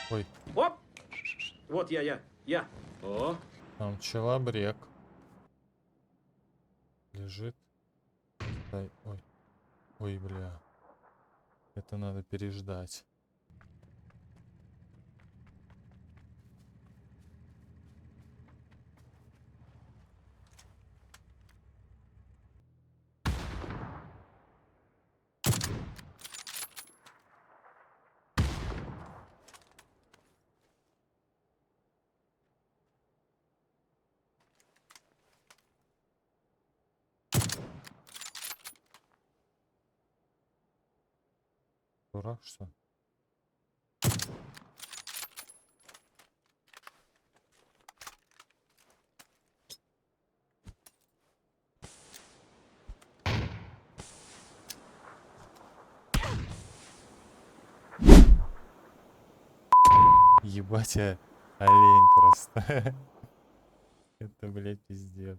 Ой, Оп! Вот я. О, там челобрек лежит. Дай, ой, ой, бля. Это надо переждать. Дурак, что ли? Ебать, я олень просто. Это, блядь, пиздец.